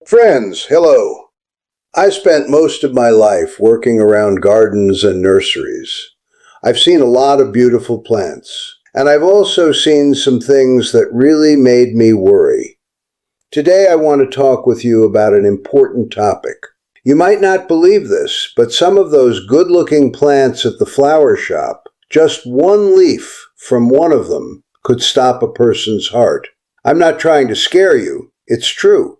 Friends, hello. I spent most of my life working around gardens and nurseries. I've seen a lot of beautiful plants, and I've also seen some things that really made me worry. Today I want to talk with you about an important topic. You might not believe this, but some of those good-looking plants at the flower shop, just one leaf from one of them could stop a person's heart. I'm not trying to scare you, it's true.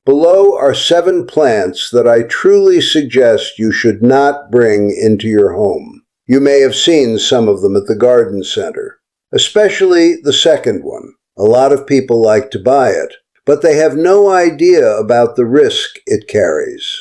Below are 7 plants that I truly suggest you should not bring into your home. You may have seen some of them at the garden center, especially the second one. A lot of people like to buy it, but they have no idea about the risk it carries.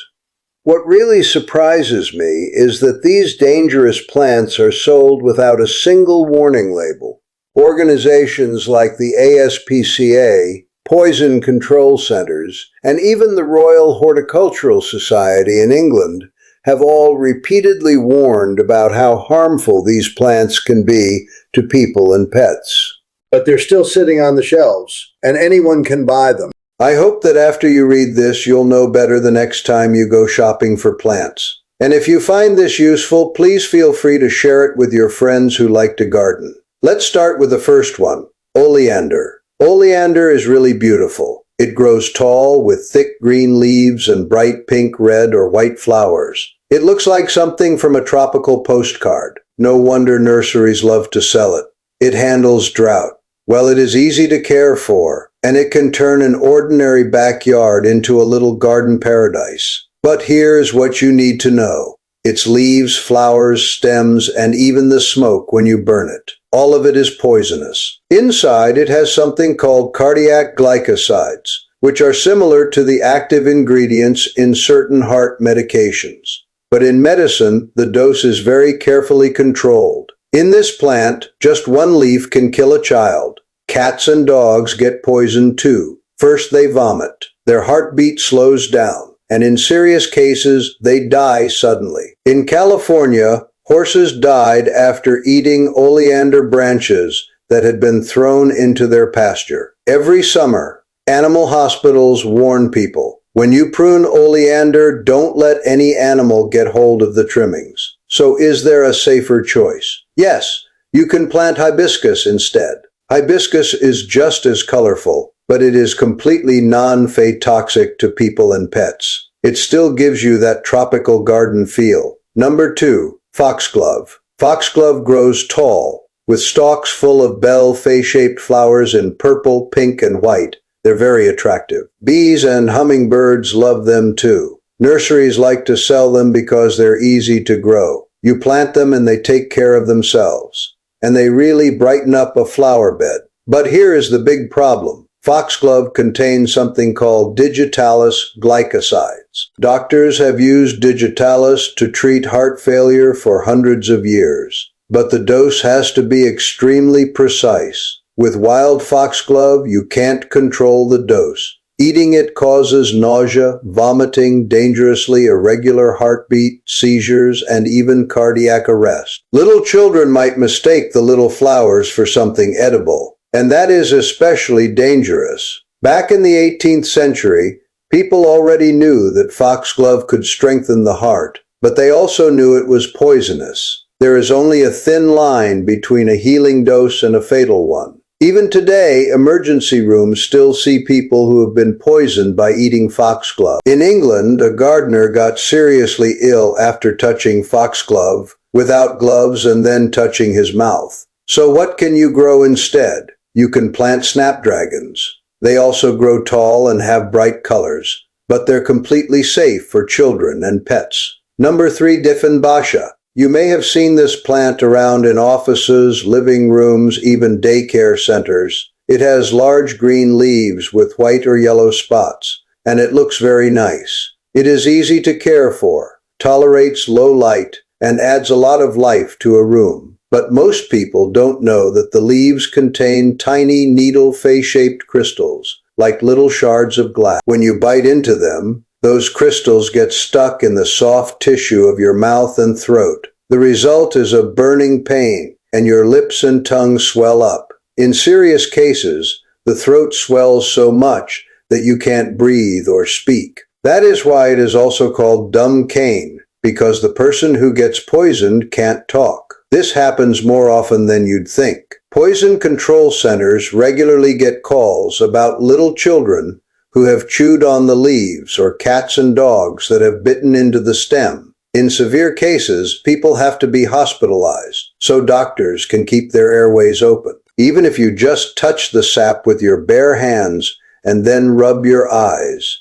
What really surprises me is that these dangerous plants are sold without a single warning label. Organizations like the ASPCA, Poison Control Centers, and even the Royal Horticultural Society in England have all repeatedly warned about how harmful these plants can be to people and pets. But they're still sitting on the shelves, and anyone can buy them. I hope that after you read this, you'll know better the next time you go shopping for plants. And if you find this useful, please feel free to share it with your friends who like to garden. Let's start with the first one, Oleander. Oleander is really beautiful. It grows tall with thick green leaves and bright pink, red, or white flowers. It looks like something from a tropical postcard. No wonder nurseries love to sell it. It handles drought. Well, it is easy to care for, and it can turn an ordinary backyard into a little garden paradise. But here's what you need to know. Its leaves, flowers, stems, and even the smoke when you burn it. All of it is poisonous. Inside, it has something called cardiac glycosides, which are similar to the active ingredients in certain heart medications. But in medicine, the dose is very carefully controlled. In this plant, just one leaf can kill a child. Cats and dogs get poisoned too. First they vomit. Their heartbeat slows down, and in serious cases, they die suddenly. In California, horses died after eating oleander branches that had been thrown into their pasture. Every summer, animal hospitals warn people, when you prune oleander, don't let any animal get hold of the trimmings. So is there a safer choice? Yes, you can plant hibiscus instead. Hibiscus is just as colorful, but it is completely non-toxic to people and pets. It still gives you that tropical garden feel. Number 2. Foxglove. Foxglove grows tall, with stalks full of bell face-shaped flowers in purple, pink, and white. They're very attractive. Bees and hummingbirds love them too. Nurseries like to sell them because they're easy to grow. You plant them and they take care of themselves. And they really brighten up a flower bed. But here is the big problem. Foxglove contains something called digitalis glycosides. Doctors have used digitalis to treat heart failure for hundreds of years. But the dose has to be extremely precise. With wild foxglove, you can't control the dose. Eating it causes nausea, vomiting, dangerously irregular heartbeat, seizures, and even cardiac arrest. Little children might mistake the little flowers for something edible, and that is especially dangerous. Back in the 18th century, people already knew that foxglove could strengthen the heart, but they also knew it was poisonous. There is only a thin line between a healing dose and a fatal one. Even today, emergency rooms still see people who have been poisoned by eating foxglove. In England, a gardener got seriously ill after touching foxglove without gloves and then touching his mouth. So what can you grow instead? You can plant snapdragons. They also grow tall and have bright colors, but they're completely safe for children and pets. Number 3, Dieffenbachia. You may have seen this plant around in offices, living rooms, even daycare centers. It has large green leaves with white or yellow spots, and it looks very nice. It is easy to care for, tolerates low light, and adds a lot of life to a room. But most people don't know that the leaves contain tiny needle face-shaped crystals, like little shards of glass. When you bite into them, those crystals get stuck in the soft tissue of your mouth and throat. The result is a burning pain, and your lips and tongue swell up. In serious cases, the throat swells so much that you can't breathe or speak. That is why it is also called dumb cane, because the person who gets poisoned can't talk. This happens more often than you'd think. Poison control centers regularly get calls about little children who have chewed on the leaves or cats and dogs that have bitten into the stem. In severe cases, people have to be hospitalized so doctors can keep their airways open. Even if you just touch the sap with your bare hands and then rub your eyes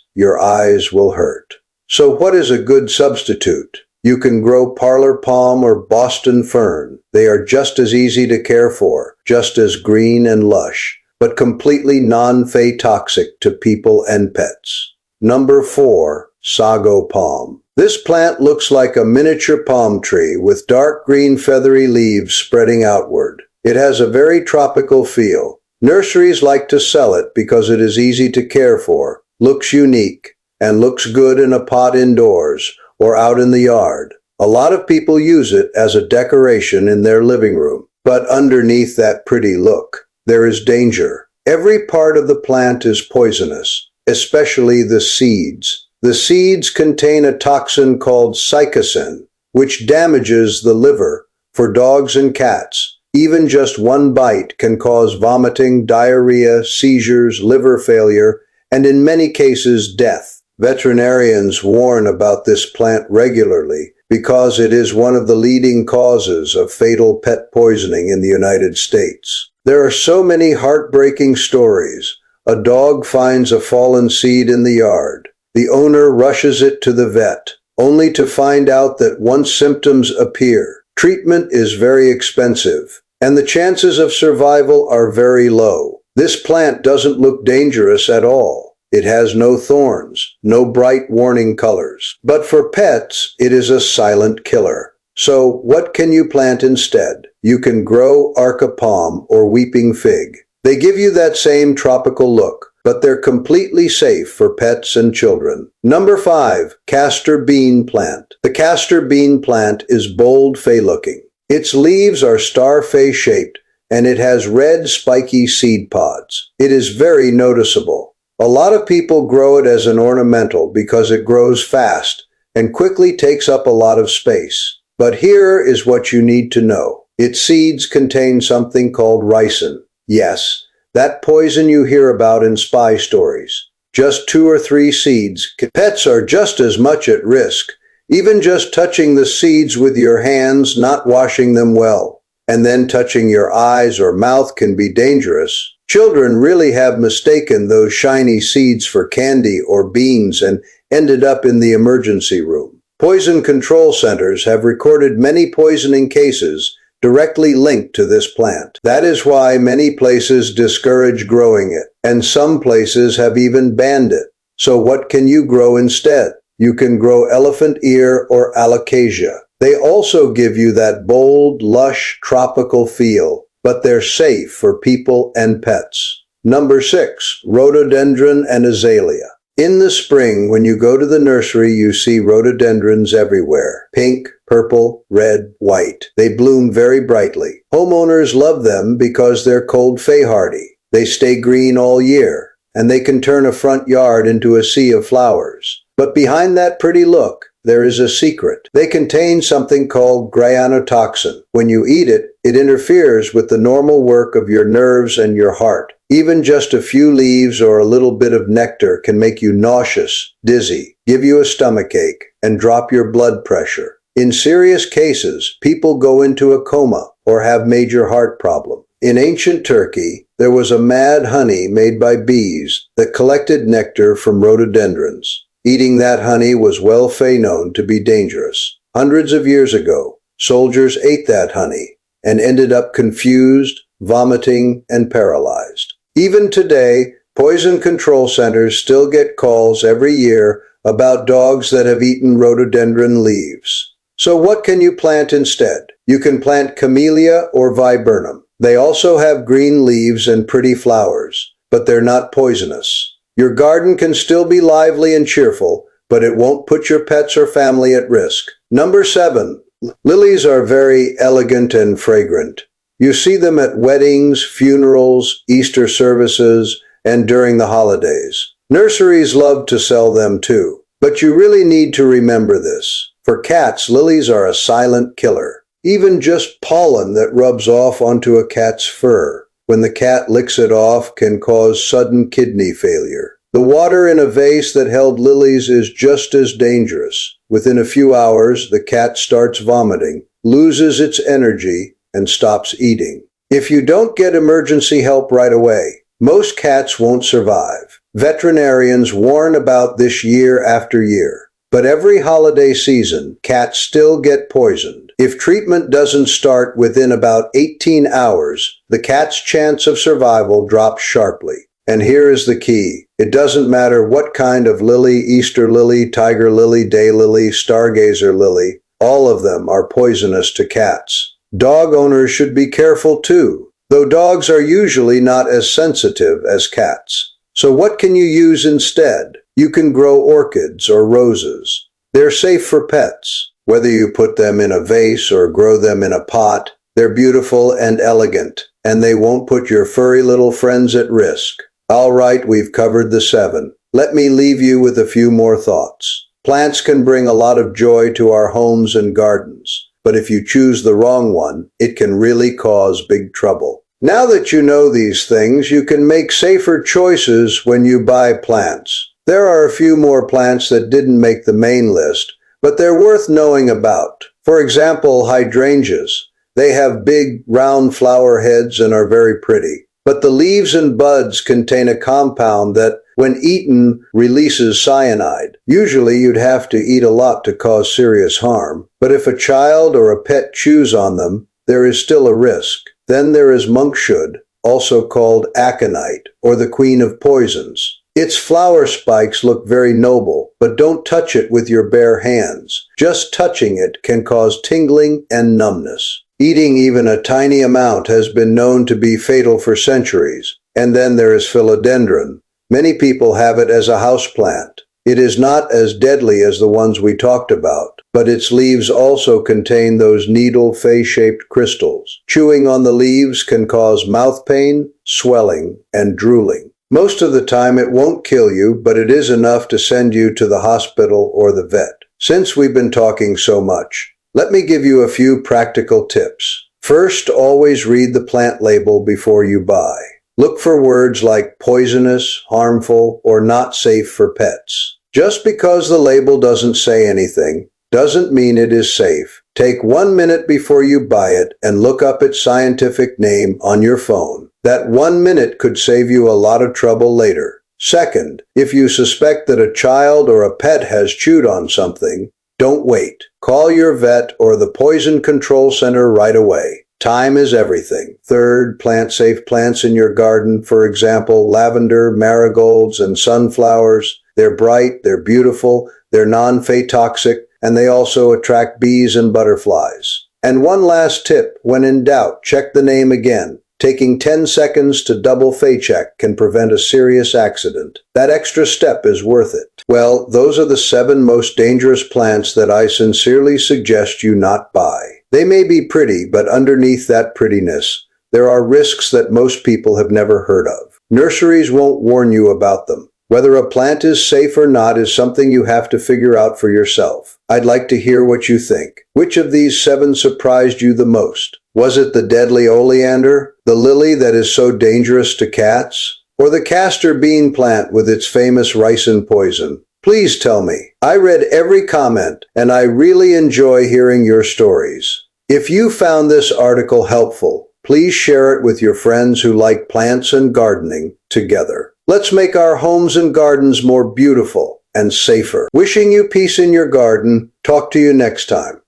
will hurt. So what is a good substitute? You can grow parlor palm or Boston fern. They are just as easy to care for, just as green and lush, but completely non-toxic to people and pets. Number 4, Sago Palm. This plant looks like a miniature palm tree with dark green feathery leaves spreading outward. It has a very tropical feel. Nurseries like to sell it because it is easy to care for, looks unique, and looks good in a pot indoors or out in the yard. A lot of people use it as a decoration in their living room. But underneath that pretty look, there is danger. Every part of the plant is poisonous, especially the seeds. The seeds contain a toxin called psychocin, which damages the liver. For dogs and cats, even just one bite can cause vomiting, diarrhea, seizures, liver failure, and in many cases death. Veterinarians warn about this plant regularly because it is one of the leading causes of fatal pet poisoning in the United States. There are so many heartbreaking stories. A dog finds a fallen seed in the yard. The owner rushes it to the vet, only to find out that once symptoms appear, treatment is very expensive, and the chances of survival are very low. This plant doesn't look dangerous at all. It has no thorns, no bright warning colors. But for pets, it is a silent killer. So what can you plant instead? You can grow Arca palm or weeping fig. They give you that same tropical look, but they're completely safe for pets and children. Number 5, Castor Bean Plant. The Castor Bean Plant is bold, fey-looking. Its leaves are star-fay shaped, and it has red, spiky seed pods. It is very noticeable. A lot of people grow it as an ornamental because it grows fast and quickly takes up a lot of space. But here is what you need to know. Its seeds contain something called ricin. Yes, that poison you hear about in spy stories. Just 2 or 3 seeds. Pets are just as much at risk. Even just touching the seeds with your hands, not washing them well, and then touching your eyes or mouth can be dangerous. Children really have mistaken those shiny seeds for candy or beans and ended up in the emergency room. Poison control centers have recorded many poisoning cases directly linked to this plant. That is why many places discourage growing it, and some places have even banned it. So what can you grow instead? You can grow elephant ear or alocasia. They also give you that bold, lush, tropical feel, but they're safe for people and pets. Number 6, rhododendron and azalea. In the spring, when you go to the nursery, you see rhododendrons everywhere. Pink, purple, red, white. They bloom very brightly. Homeowners love them because they're cold fay-hardy. They stay green all year, and they can turn a front yard into a sea of flowers. But behind that pretty look, there is a secret. They contain something called granotoxin. When you eat it, it interferes with the normal work of your nerves and your heart. Even just a few leaves or a little bit of nectar can make you nauseous, dizzy, give you a stomachache, and drop your blood pressure. In serious cases, people go into a coma or have major heart problems. In ancient Turkey, there was a mad honey made by bees that collected nectar from rhododendrons. Eating that honey was well known to be dangerous. Hundreds of years ago, soldiers ate that honey and ended up confused, vomiting, and paralyzed. Even today, poison control centers still get calls every year about dogs that have eaten rhododendron leaves. So what can you plant instead? You can plant camellia or viburnum. They also have green leaves and pretty flowers, but they're not poisonous. Your garden can still be lively and cheerful, but it won't put your pets or family at risk. Number 7. Lilies are very elegant and fragrant. You see them at weddings, funerals, Easter services, and during the holidays. Nurseries love to sell them too. But you really need to remember this. For cats, lilies are a silent killer. Even just pollen that rubs off onto a cat's fur, when the cat licks it off, can cause sudden kidney failure. The water in a vase that held lilies is just as dangerous. Within a few hours, the cat starts vomiting, loses its energy, and stops eating. If you don't get emergency help right away, most cats won't survive. Veterinarians warn about this year after year. But every holiday season, cats still get poisoned. If treatment doesn't start within about 18 hours, the cat's chance of survival drops sharply. And here is the key. It doesn't matter what kind of lily, Easter lily, tiger lily, daylily, stargazer lily, all of them are poisonous to cats. Dog owners should be careful too, though dogs are usually not as sensitive as cats. So what can you use instead? You can grow orchids or roses. They're safe for pets. Whether you put them in a vase or grow them in a pot, they're beautiful and elegant, and they won't put your furry little friends at risk. All right, we've covered the 7. Let me leave you with a few more thoughts. Plants can bring a lot of joy to our homes and gardens, but if you choose the wrong one, it can really cause big trouble. Now that you know these things, you can make safer choices when you buy plants. There are a few more plants that didn't make the main list, but they're worth knowing about. For example, hydrangeas. They have big, round flower heads and are very pretty. But the leaves and buds contain a compound that, when eaten, releases cyanide. Usually you'd have to eat a lot to cause serious harm, but if a child or a pet chews on them, there is still a risk. Then there is monkshood, also called aconite, or the queen of poisons. Its flower spikes look very noble, but don't touch it with your bare hands. Just touching it can cause tingling and numbness. Eating even a tiny amount has been known to be fatal for centuries. And then there is philodendron. Many people have it as a houseplant. It is not as deadly as the ones we talked about, but its leaves also contain those needle face-shaped crystals. Chewing on the leaves can cause mouth pain, swelling, and drooling. Most of the time it won't kill you, but it is enough to send you to the hospital or the vet. Since we've been talking so much, let me give you a few practical tips. First, always read the plant label before you buy. Look for words like poisonous, harmful, or not safe for pets. Just because the label doesn't say anything, doesn't mean it is safe. Take 1 minute before you buy it and look up its scientific name on your phone. That 1 minute could save you a lot of trouble later. Second, if you suspect that a child or a pet has chewed on something, don't wait. Call your vet or the Poison Control Center right away. Time is everything. Third, plant safe plants in your garden. For example, lavender, marigolds, and sunflowers. They're bright, they're beautiful, they're non-phytoxic, and they also attract bees and butterflies. And one last tip, when in doubt, check the name again. Taking 10 seconds to double check can prevent a serious accident. That extra step is worth it. Well, those are the 7 most dangerous plants that I sincerely suggest you not buy. They may be pretty, but underneath that prettiness, there are risks that most people have never heard of. Nurseries won't warn you about them. Whether a plant is safe or not is something you have to figure out for yourself. I'd like to hear what you think. Which of these 7 surprised you the most? Was it the deadly oleander, the lily that is so dangerous to cats, or the castor bean plant with its famous ricin poison? Please tell me. I read every comment, and I really enjoy hearing your stories. If you found this article helpful, please share it with your friends who like plants and gardening together. Let's make our homes and gardens more beautiful and safer. Wishing you peace in your garden. Talk to you next time.